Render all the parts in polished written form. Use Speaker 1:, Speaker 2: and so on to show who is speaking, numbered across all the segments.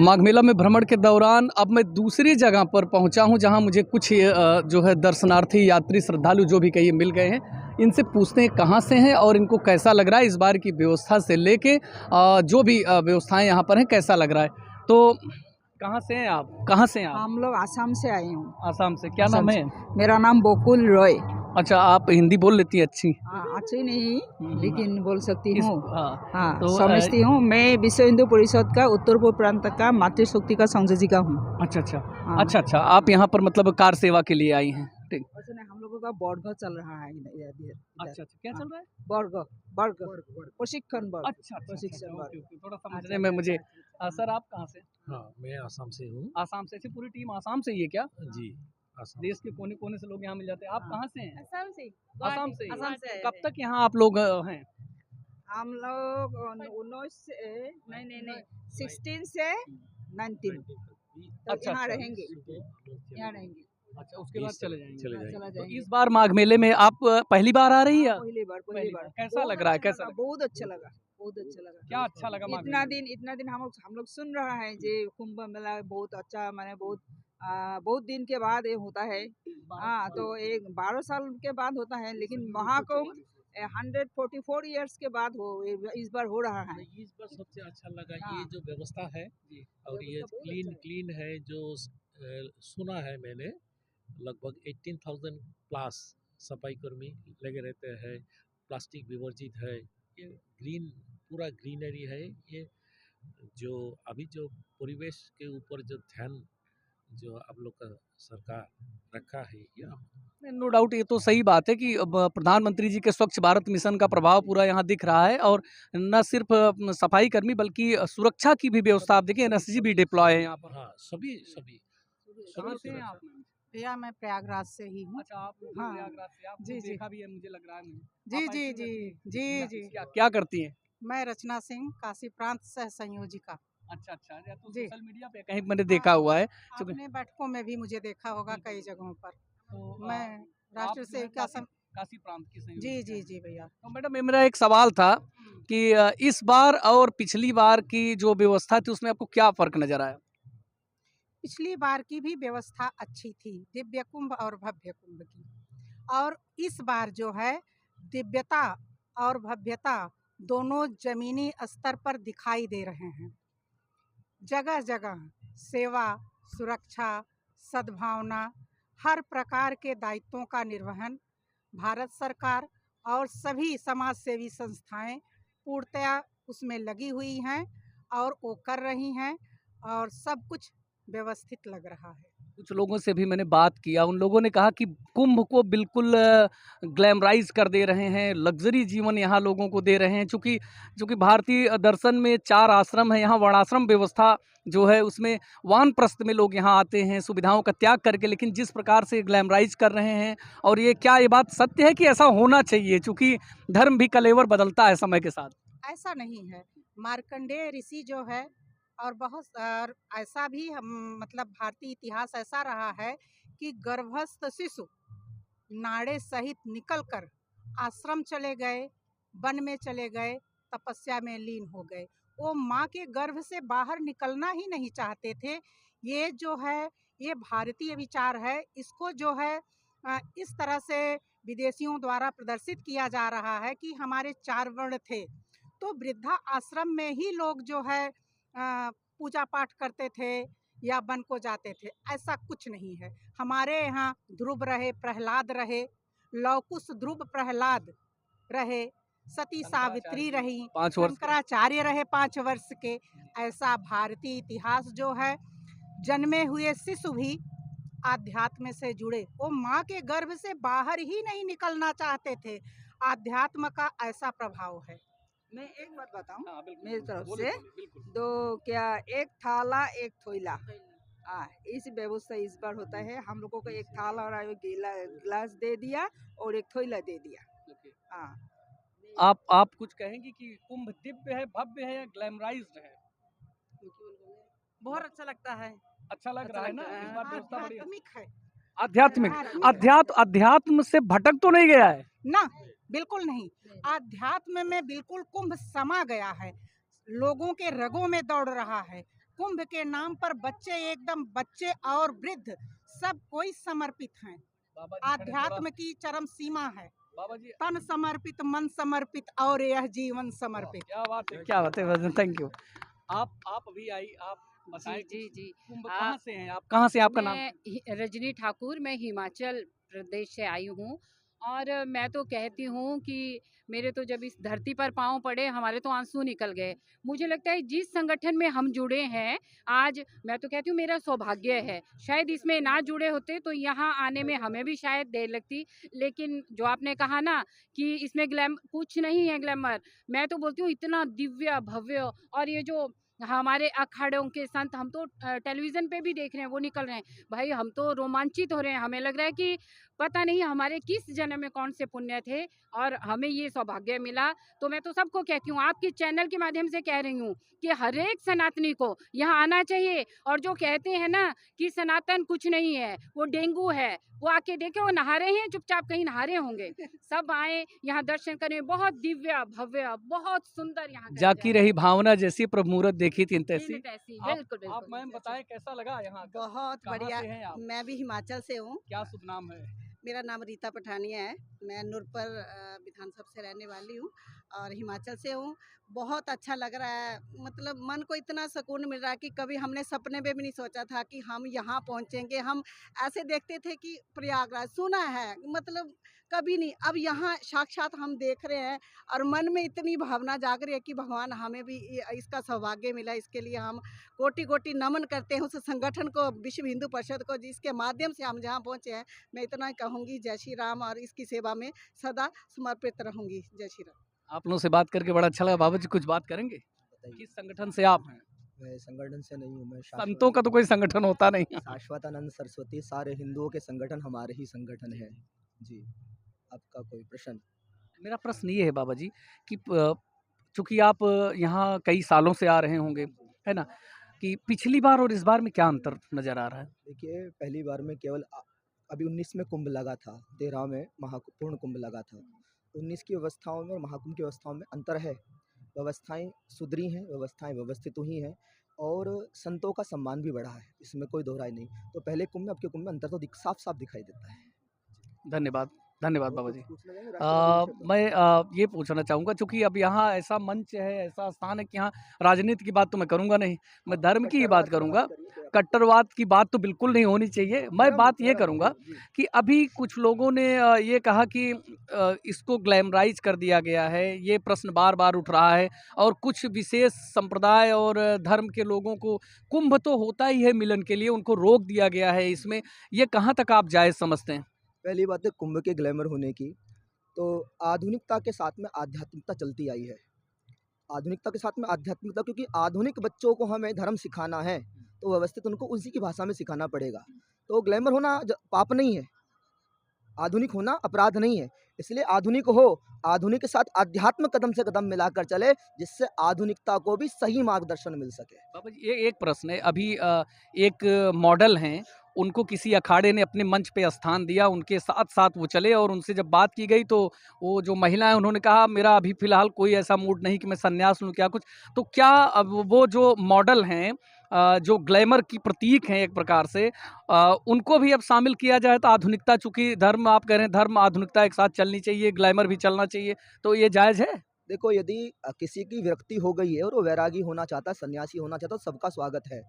Speaker 1: माघ मेला में भ्रमण के दौरान अब मैं दूसरी जगह पर पहुंचा हूं, जहां मुझे कुछ जो है दर्शनार्थी, यात्री, श्रद्धालु जो भी कहिए मिल गए हैं। इनसे पूछते हैं कहां से हैं और इनको कैसा लग रहा है इस बार की व्यवस्था से लेके जो भी व्यवस्थाएं यहां पर हैं, कैसा लग रहा है। तो कहां से हैं आप? कहां से हैं आप?
Speaker 2: हम लोग आसाम से आए हूँ।
Speaker 1: आसाम से। क्या नाम है?
Speaker 2: मेरा नाम बकुल रॉय।
Speaker 1: अच्छा, आप हिंदी बोल लेती हैं अच्छी?
Speaker 2: अच्छी नहीं लेकिन बोल सकती हूँ। हाँ,
Speaker 1: तो
Speaker 2: समझती हूँ। मैं विश्व हिंदू परिषद का उत्तर पूर्व प्रांत का मातृशक्ति का संयोजिका हूँ।
Speaker 1: अच्छा अच्छा।
Speaker 2: हाँ।
Speaker 1: अच्छा, आप यहाँ पर मतलब कार सेवा के लिए आई हैं? ठीक।
Speaker 2: हम लोगों का बर्ग चल रहा है इधर।
Speaker 1: अच्छा, क्या चल रहा है?
Speaker 2: बर्ग प्रशिक्षण वर्ग।
Speaker 1: अच्छा, थोड़ा समझने में मुझे। सर, आप कहाँ से?
Speaker 3: हाँ, मैं आसाम से हूँ।
Speaker 1: आसाम से? पूरी टीम आसाम से ही है क्या?
Speaker 3: जी, आसाम।
Speaker 1: देश के कोने कोने से लोग यहाँ मिल जाते हैं। आप कहाँ से हैं?
Speaker 2: आसाम से।
Speaker 1: आसाम से।
Speaker 2: आसाम से।
Speaker 1: कब तक यहाँ आप लोग हैं?
Speaker 2: हम लोग 16 से 19 तक यहाँ रहेंगे।
Speaker 1: अच्छा, उसके बाद चले जाएंगे। तो
Speaker 2: जाएंगे।
Speaker 1: इस बार माघ मेले में आप पहली बार आ रही है?
Speaker 2: पहली बार।
Speaker 1: कैसा लग रहा है? कैसा लगा?
Speaker 2: बहुत अच्छा लगा।
Speaker 1: क्या अच्छा लगा? माघ
Speaker 2: इतना
Speaker 1: मेले?
Speaker 2: दिन हम लोग सुन रहा है जे कुंभ मेला बहुत अच्छा, माने बहुत दिन के बाद ये होता है। हाँ, तो एक 12 साल के बाद होता है, लेकिन महाकुंभ 144 इयर्स के बाद इस बार हो रहा है।
Speaker 3: इस बार सबसे अच्छा लगा ये जो व्यवस्था है और ये क्लीन है। जो सुना है मैंने, लगभग 18,000 प्लस सफाई कर्मी लगे रहते हैं। प्लास्टिक विवर्जित है, ये पूरा ग्रीनरी है। ये जो अभी जो परिवेश के ऊपर जो ध्यान जो आप लोग का सरकार रखा है, ये
Speaker 1: नो डाउट, ये तो सही बात है कि अब प्रधानमंत्री जी के स्वच्छ भारत मिशन का प्रभाव पूरा यहाँ दिख रहा है। और न सिर्फ सफाई कर्मी बल्कि सुरक्षा की भी व्यवस्था आप देखिए, एनएसजी भी डिप्लॉय है यहाँ पर।
Speaker 3: हाँ, सभी
Speaker 1: कहाँ से हैं आप?
Speaker 2: भैया मैं प्रयागराज से ही हूँ।
Speaker 1: अच्छा, आप
Speaker 2: हाँ।
Speaker 1: प्रयागराज से। आप
Speaker 2: जी,
Speaker 1: देखा भी है, मुझे लग रहा है।
Speaker 2: जी।
Speaker 1: क्या करती हैं?
Speaker 2: मैं रचना सिंह, काशी प्रांत सह संयोजिका।
Speaker 1: अच्छा, या तो
Speaker 2: जी।
Speaker 1: सोशल मीडिया पे कहीं मैंने देखा हुआ है।
Speaker 2: अपने बैठकों में भी मुझे देखा होगा कई जगहों पर।
Speaker 1: तो
Speaker 2: मैं राष्ट्र सेविका
Speaker 1: काशी प्रांत की
Speaker 2: जी भैया।
Speaker 1: तो मैडम, मेरा एक सवाल था कि इस बार और पिछली बार की जो व्यवस्था थी उसमें आपको क्या फर्क नजर आया?
Speaker 2: पिछली बार की भी व्यवस्था अच्छी थी, दिव्य कुंभ और भव्य कुंभ की। और इस बार जो है दिव्यता और भव्यता दोनों जमीनी स्तर पर दिखाई दे रहे हैं। जगह जगह सेवा, सुरक्षा, सद्भावना, हर प्रकार के दायित्वों का निर्वहन भारत सरकार और सभी समाज सेवी संस्थाएं पूर्णतया उसमें लगी हुई हैं और वो कर रही हैं और सब कुछ व्यवस्थित लग रहा है।
Speaker 1: कुछ लोगों से भी मैंने बात किया, उन लोगों ने कहा कि कुंभ को बिल्कुल ग्लैमराइज कर दे रहे हैं, लग्जरी जीवन यहाँ लोगों को दे रहे हैं। चूँकि भारतीय दर्शन में 4 आश्रम है, यहाँ वर्णाश्रम व्यवस्था जो है उसमें वानप्रस्थ में लोग यहाँ आते हैं सुविधाओं का त्याग करके, लेकिन जिस प्रकार से ग्लैमराइज कर रहे हैं। और ये बात सत्य है कि ऐसा होना चाहिए, चूँकि धर्म भी कलेवर बदलता है समय के साथ?
Speaker 2: ऐसा नहीं है। मार्कंडेय ऋषि जो है और बहुत ऐसा भी मतलब भारतीय इतिहास ऐसा रहा है कि गर्भस्थ शिशु नाड़े सहित निकलकर आश्रम चले गए, वन में चले गए, तपस्या में लीन हो गए। वो माँ के गर्भ से बाहर निकलना ही नहीं चाहते थे। ये जो है ये भारतीय विचार है। इसको जो है इस तरह से विदेशियों द्वारा प्रदर्शित किया जा रहा है कि हमारे 4 वर्ण थे, तो वृद्धा आश्रम में ही लोग जो है पूजा पाठ करते थे या वन को जाते थे। ऐसा कुछ नहीं है। हमारे यहाँ ध्रुव रहे, प्रहलाद रहे, लवकुश ध्रुव प्रहलाद रहे, सती सावित्री रही, शंकराचार्य रहे 5 वर्ष के। ऐसा भारतीय इतिहास जो है, जन्मे हुए शिशु भी आध्यात्म से जुड़े, वो माँ के गर्भ से बाहर ही नहीं निकलना चाहते थे। आध्यात्म का ऐसा प्रभाव है। मैं एक बात बताऊं मेरी तरफ से, तो क्या एक थाला एक थोइला, इस व्यवस्था इस बार होता है। हम लोगों को एक थाला और गिलास दे दिया और एक थोइला दे दिया।
Speaker 1: आप कुछ कहेंगे कि कुंभ दिव्य है, भव्य है या ग्लैमराइज्ड है?
Speaker 2: बहुत अच्छा लगता है।
Speaker 1: अच्छा लग रहा है ना? इस बार व्यवस्था बड़ी
Speaker 2: आध्यात्मिक है।
Speaker 1: अध्यात्म से भटक तो नहीं गया है
Speaker 2: ना? बिल्कुल नहीं। आध्यात्म में बिल्कुल कुंभ समा गया है, लोगों के रगों में दौड़ रहा है। कुंभ के नाम पर बच्चे एकदम बच्चे और वृद्ध सब कोई समर्पित हैं।
Speaker 1: बाबा जी खड़े थोड़ा
Speaker 2: आध्यात्म की चरम सीमा है।
Speaker 1: बाबा जी
Speaker 2: तन समर्पित, मन समर्पित और यह जीवन समर्पित।
Speaker 1: क्या बात है, क्या बात है, थैंक यू। आप अभी आई, आप बताएं
Speaker 4: जी, जी,
Speaker 1: कुछ।
Speaker 4: जी।
Speaker 1: कुंभ
Speaker 4: आ,
Speaker 1: कहाँ से हैं आप, कहाँ से, आपका नाम?
Speaker 4: रजनी ठाकुर, मैं हिमाचल प्रदेश से आई हूँ। और मैं तो कहती हूँ कि मेरे तो जब इस धरती पर पाँव पड़े, हमारे तो आंसू निकल गए। मुझे लगता है जिस संगठन में हम जुड़े हैं आज, मैं तो कहती हूँ मेरा सौभाग्य है। शायद इसमें ना जुड़े होते तो यहाँ आने में हमें भी शायद देर लगती। लेकिन जो आपने कहा ना कि इसमें कुछ नहीं है ग्लैमर, मैं तो बोलती हूँ इतना दिव्य भव्य। और ये जो हमारे अखाड़ों के संत, हम तो टेलीविज़न पे भी देख रहे हैं, वो निकल रहे हैं। भाई हम तो रोमांचित हो रहे हैं, हमें लग रहा है कि पता नहीं हमारे किस जन्म में कौन से पुण्य थे और हमें ये सौभाग्य मिला। तो मैं तो सबको कहती हूँ, आपके चैनल के माध्यम से कह रही हूँ कि हर एक सनातनी को यहाँ आना चाहिए। और जो कहते हैं ना कि सनातन कुछ नहीं है, वो डेंगू है, वो आके देखे, वो नहा रहे हैं, चुपचाप कहीं नहा रहे होंगे। सब आए यहाँ दर्शन करें, बहुत दिव्य भव्य, बहुत सुंदर यहाँ का
Speaker 1: जाकी
Speaker 4: नजारा
Speaker 1: रही
Speaker 4: है।
Speaker 1: भावना जैसी प्रभु मूरत देखी तीन तैसी।
Speaker 4: तीन तैसी,
Speaker 1: आप
Speaker 4: बिल्कुल
Speaker 1: आप
Speaker 4: बिल्कुल।
Speaker 1: मैम बताएं कैसा लगा यहाँ का?
Speaker 5: बहुत
Speaker 1: कहाँ
Speaker 5: बढ़िया।
Speaker 1: से हैं आप?
Speaker 5: मैं भी हिमाचल से हूँ।
Speaker 1: क्या शुभ नाम है?
Speaker 5: मेरा नाम रीता पठानिया है। मैं नूरपुर विधानसभा से रहने वाली हूँ और हिमाचल से हूँ। बहुत अच्छा लग रहा है, मतलब मन को इतना सुकून मिल रहा है कि कभी हमने सपने में भी नहीं सोचा था कि हम यहाँ पहुँचेंगे। हम ऐसे देखते थे कि प्रयागराज सुना है, मतलब कभी नहीं। अब यहाँ साक्षात हम देख रहे हैं और मन में इतनी भावना जाग रही है कि भगवान हमें भी इसका सौभाग्य मिला। इसके लिए हम कोटि कोटि नमन करते हैं उस संगठन को, विश्व हिंदू परिषद को, जिसके माध्यम से हम जहाँ पहुँचे हैं। मैं इतना ही कहूँगी, जय श्री राम, और इसकी सेवा में सदा समर्पित रहूँगी। जय श्री राम।
Speaker 1: आप लोगों से बात करके बड़ा अच्छा लगा। बाबा जी कुछ बात करेंगे? किस संगठन से आप हैं?
Speaker 6: मैं संगठन से नहीं हूँ। मैं
Speaker 1: संतों का तो कोई संगठन होता नहीं।
Speaker 6: शाश्वतानंद सरस्वती, सारे हिंदुओं के संगठन हमारे ही संगठन है जी। आपका कोई प्रश्न?
Speaker 1: मेरा प्रश्न ये है बाबा जी कि चूंकि आप यहाँ कई सालों से आ रहे होंगे, है ना, कि पिछली बार और इस बार में क्या अंतर नजर आ रहा है?
Speaker 6: देखिए, पहली बार में केवल अभी 19 में कुंभ लगा था, 13 में पूर्ण कुंभ लगा था। 19 की व्यवस्थाओं में और महाकुंभ की व्यवस्थाओं में अंतर है। व्यवस्थाएं सुधरी हैं, व्यवस्थाएं व्यवस्थित हुई हैं और संतों का सम्मान भी बढ़ा है, इसमें कोई दोहराई नहीं। तो पहले कुंभ में अब के कुंभ में अंतर तो साफ साफ दिखाई देता है।
Speaker 1: धन्यवाद, धन्यवाद बाबा जी।
Speaker 6: पूछना चाहेंगे राष्ट्रपति विषय पर?
Speaker 1: मैं ये पूछना चाहूँगा, चूँकि अब यहाँ ऐसा मंच है, ऐसा स्थान है कि यहाँ राजनीति की बात तो मैं करूँगा नहीं, मैं धर्म की ही बात करूँगा। कट्टरवाद की बात तो बिल्कुल नहीं होनी चाहिए। मैं बात ये करूँगा कि अभी कुछ लोगों ने ये कहा कि इसको ग्लैमराइज कर दिया गया है, ये प्रश्न बार-बार उठ रहा है और कुछ विशेष संप्रदाय और धर्म के लोगों को कुंभ तो होता ही है मिलन के लिए, उनको रोक दिया गया है इसमें। ये कहाँ तक आप जायज़ समझते हैं?
Speaker 6: पहली बात है कुंभ के ग्लैमर होने की, तो आधुनिकता के साथ में आध्यात्मिकता चलती आई है। आधुनिकता के साथ में आध्यात्मिकता, क्योंकि आधुनिक बच्चों को हमें धर्म सिखाना है तो व्यवस्थित उनको उसी की भाषा में सिखाना पड़ेगा। तो ग्लैमर होना पाप नहीं है, आधुनिक होना अपराध नहीं है। इसलिए आधुनिक हो, आधुनिक के साथ आध्यात्म कदम से कदम मिलाकर चले, जिससे आधुनिकता को भी सही मार्गदर्शन मिल सके।
Speaker 1: बाबा जी ये एक प्रश्न है, अभी एक मॉडल हैं, उनको किसी अखाड़े ने अपने मंच पे स्थान दिया, उनके साथ-साथ वो चले और उनसे जब बात की गई तो वो जो महिला हैं उन्होंने कहा मेरा अभी फ़िलहाल कोई ऐसा मूड नहीं कि मैं संन्यास लूँ क्या कुछ। तो क्या अब वो जो मॉडल हैं जो ग्लैमर की प्रतीक हैं एक प्रकार से, उनको भी अब शामिल किया जाए तो आधुनिकता, चूँकि धर्म आप कह रहे हैं धर्म आधुनिकता एक साथ चलनी चाहिए, ग्लैमर भी चलना चाहिए, तो ये जायज़ है?
Speaker 6: देखो, यदि किसी की विरक्ति हो गई है और वो वैरागी होना चाहता है, सन्यासी होना चाहता है, तो सबका स्वागत है।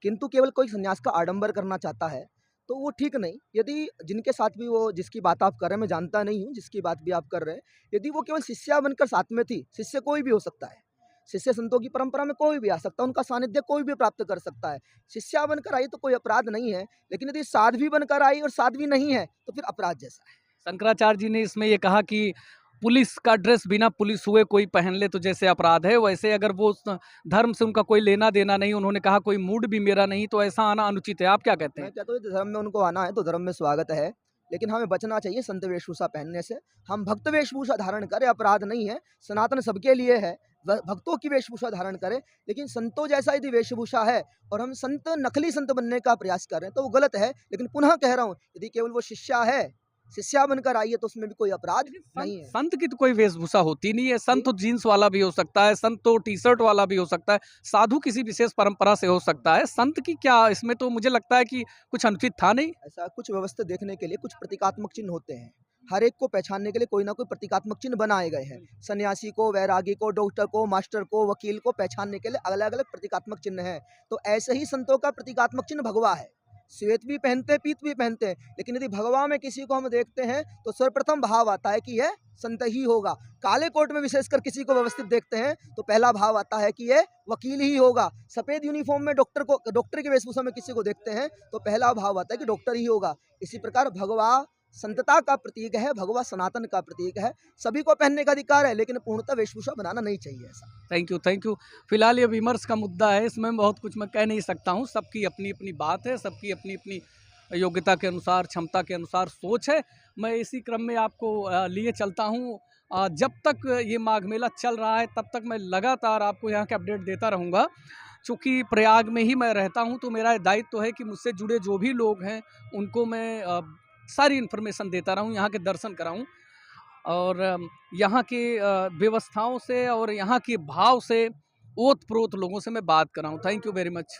Speaker 6: किंतु केवल कोई सन्यास का आडंबर करना चाहता है तो वो ठीक नहीं। यदि जिनके साथ भी वो, जिसकी बात आप कर रहे हैं, मैं जानता नहीं हूँ जिसकी बात भी आप कर रहे हैं, यदि वो केवल शिष्या बनकर साथ में थी, शिष्य कोई भी हो सकता है, शिष्य संतों की परंपरा में कोई भी आ सकता है, उनका सानिध्य कोई भी प्राप्त कर सकता है। शिष्या बनकर आई तो कोई अपराध नहीं है, लेकिन यदि साध्वी बनकर आई और साध्वी नहीं है तो फिर अपराध जैसा है।
Speaker 1: शंकराचार्य जी ने इसमें ये कहा कि पुलिस का ड्रेस बिना पुलिस हुए कोई पहन ले तो जैसे अपराध है, वैसे अगर वो धर्म से उनका कोई लेना देना नहीं, उन्होंने कहा कोई मूड भी मेरा नहीं, तो ऐसा आना अनुचित है। आप क्या कहते
Speaker 6: मैं
Speaker 1: हैं?
Speaker 6: कहता हूँ धर्म में उनको आना है तो धर्म में स्वागत है, लेकिन हमें बचना चाहिए संत वेशभूषा पहनने से। हम भक्त वेशभूषा धारण करें, अपराध नहीं है, सनातन सबके लिए है, भक्तों की वेशभूषा धारण करें। लेकिन संतों जैसा यदि वेशभूषा है और हम संत नकली संत बनने का प्रयास कर रहे हैं तो वो गलत है। लेकिन पुनः कह रहा हूँ, यदि केवल वो शिष्या है शिष्या बनकर आइए तो उसमें भी कोई अपराध नहीं है।
Speaker 1: संत की तो कोई वेशभूषा होती नहीं है। संत तो जीन्स वाला भी हो सकता है, संत तो टी शर्ट वाला भी हो सकता है, साधु किसी विशेष परंपरा से हो सकता है। संत की क्या इसमें तो मुझे लगता है कि कुछ अनुचित था नहीं।
Speaker 6: ऐसा कुछ व्यवस्था देखने के लिए कुछ प्रतीकात्मक चिन्ह होते हैं, हर एक को पहचानने के लिए कोई ना कोई प्रतीकात्मक चिन्ह बनाए गए हैं। सन्यासी को, वैरागी को, डॉक्टर को, मास्टर को, वकील को पहचानने के लिए अलग अलग प्रतीकात्मक चिन्ह हैं। तो ऐसे ही संतों का प्रतीकात्मक चिन्ह भगवा है। श्वेत भी पहनते हैं, पीत भी पहनते हैं, लेकिन यदि भगवा में किसी को हम देखते हैं तो सर्वप्रथम भाव आता है कि यह संत ही होगा। काले कोट में विशेषकर किसी को व्यवस्थित देखते हैं तो पहला भाव आता है कि यह वकील ही होगा। सफेद यूनिफॉर्म में डॉक्टर की वेशभूषा में किसी को देखते हैं तो पहला भाव आता है कि डॉक्टर ही होगा। इसी प्रकार भगवा संतता का प्रतीक है, भगवा सनातन का प्रतीक है। सभी को पहनने का अधिकार है, लेकिन पूर्णतः वेशभूषा बनाना नहीं चाहिए ऐसा।
Speaker 1: Thank you. फिलहाल ये विमर्श का मुद्दा है, इसमें बहुत कुछ मैं कह नहीं सकता हूँ। सबकी अपनी अपनी बात है, सबकी अपनी अपनी योग्यता के अनुसार, क्षमता के अनुसार सोच है। मैं इसी क्रम में आपको लिए चलता हूँ। जब तक ये माघ मेला चल रहा है तब तक मैं लगातार आपको यहाँ के अपडेट देता रहूँगा। चूँकि प्रयाग में ही मैं रहता हूँ तो मेरा दायित्व है कि मुझसे जुड़े जो भी लोग हैं उनको मैं सारी इन्फॉर्मेशन देता रहूँ, यहाँ के दर्शन कराऊँ और यहाँ की व्यवस्थाओं से और यहाँ के भाव से ओत-प्रोत लोगों से मैं बात कराऊँ। Thank you very much.